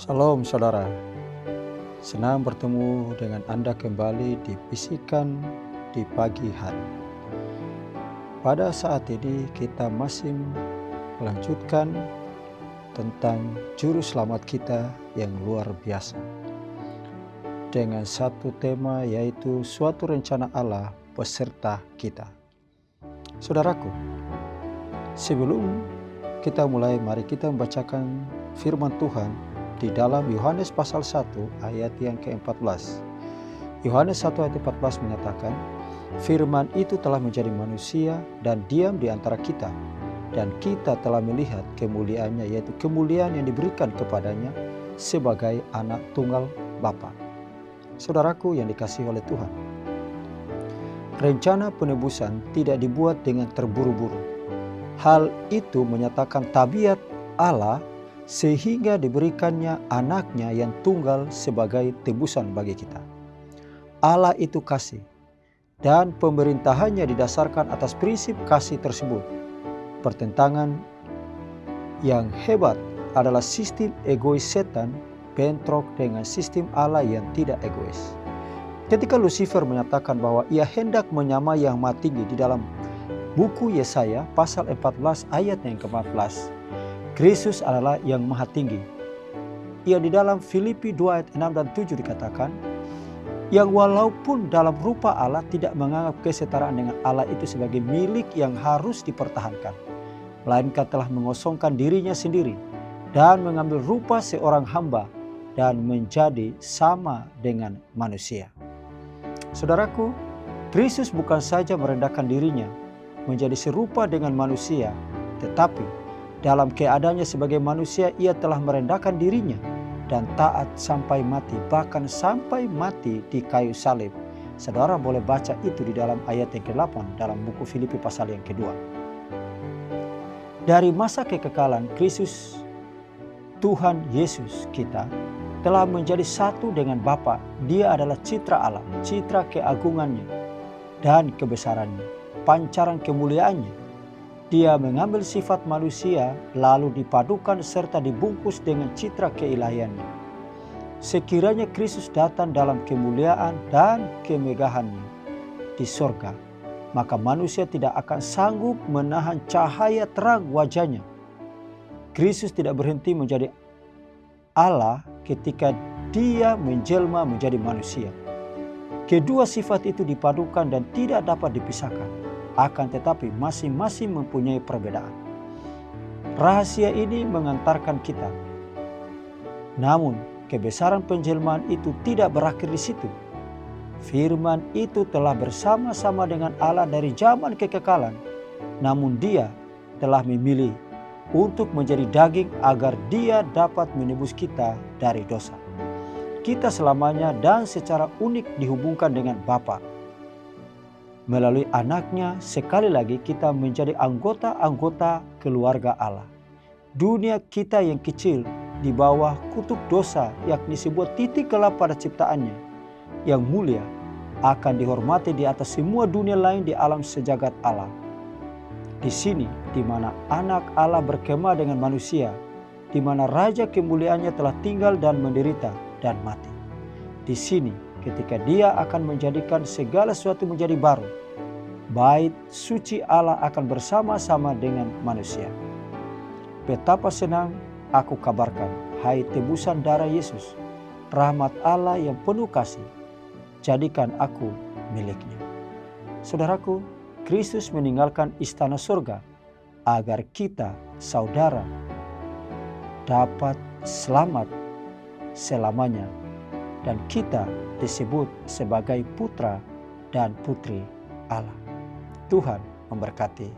Shalom saudara, senang bertemu dengan Anda kembali di Bisikan di Pagi Hari. Pada saat ini kita masih melanjutkan tentang Juru Selamat kita yang luar biasa, dengan satu tema yaitu suatu rencana Allah beserta kita. Saudaraku, sebelum kita mulai, mari kita membacakan firman Tuhan di dalam Yohanes pasal 1 ayat yang ke-14. Yohanes 1 ayat 14 menyatakan, firman itu telah menjadi manusia dan diam di antara kita, dan kita telah melihat kemuliaannya, yaitu kemuliaan yang diberikan kepadanya sebagai anak tunggal Bapa. Saudaraku yang dikasihi oleh Tuhan, rencana penebusan tidak dibuat dengan terburu-buru. Hal itu menyatakan tabiat Allah sehingga diberikannya anaknya yang tunggal sebagai tebusan bagi kita. Allah itu kasih, dan pemerintahannya didasarkan atas prinsip kasih tersebut. Pertentangan yang hebat adalah sistem egois setan bentrok dengan sistem Allah yang tidak egois. Ketika Lucifer menyatakan bahwa ia hendak menyamai yang maha tinggi di dalam buku Yesaya pasal 14 ayat yang ke-14, Kristus adalah yang maha tinggi. Ia di dalam Filipi 2 ayat 6 dan 7 dikatakan, yang walaupun dalam rupa Allah tidak menganggap kesetaraan dengan Allah itu sebagai milik yang harus dipertahankan, melainkan telah mengosongkan dirinya sendiri dan mengambil rupa seorang hamba dan menjadi sama dengan manusia. Saudaraku, Kristus bukan saja merendahkan dirinya menjadi serupa dengan manusia, tetapi dalam keadaannya sebagai manusia, ia telah merendahkan dirinya dan taat sampai mati, bahkan sampai mati di kayu salib. Saudara boleh baca itu di dalam ayat yang ke-8 dalam buku Filipi pasal yang kedua. Dari masa kekekalan, Kristus, Tuhan Yesus kita, telah menjadi satu dengan Bapa. Dia adalah citra Allah, citra keagungannya dan kebesarannya, pancaran kemuliaannya. Dia mengambil sifat manusia lalu dipadukan serta dibungkus dengan citra keilahiannya. Sekiranya Kristus datang dalam kemuliaan dan kemegahannya di sorga, maka manusia tidak akan sanggup menahan cahaya terang wajahnya. Kristus tidak berhenti menjadi Allah ketika dia menjelma menjadi manusia. Kedua sifat itu dipadukan dan tidak dapat dipisahkan. Akan tetapi masing-masing mempunyai perbedaan. Rahasia ini mengantarkan kita. Namun kebesaran penjelmaan itu tidak berakhir di situ. Firman itu telah bersama-sama dengan Allah dari zaman kekekalan. Namun Dia telah memilih untuk menjadi daging agar Dia dapat menebus kita dari dosa. Kita selamanya dan secara unik dihubungkan dengan Bapa. Melalui anaknya, sekali lagi kita menjadi anggota-anggota keluarga Allah. Dunia kita yang kecil di bawah kutuk dosa, yakni sebuah titik gelap pada ciptaannya, yang mulia akan dihormati di atas semua dunia lain di alam sejagat Allah. Di sini, di mana anak Allah berkemah dengan manusia, di mana Raja kemuliaannya telah tinggal dan menderita dan mati. Di sini, ketika Dia akan menjadikan segala sesuatu menjadi baru, bait suci Allah akan bersama-sama dengan manusia. Betapa senang aku kabarkan, hai tebusan darah Yesus, rahmat Allah yang penuh kasih, jadikan aku miliknya. Saudaraku, Kristus meninggalkan istana surga agar kita, saudara, dapat selamat selamanya, dan kita disebut sebagai putra dan putri Allah. Tuhan memberkati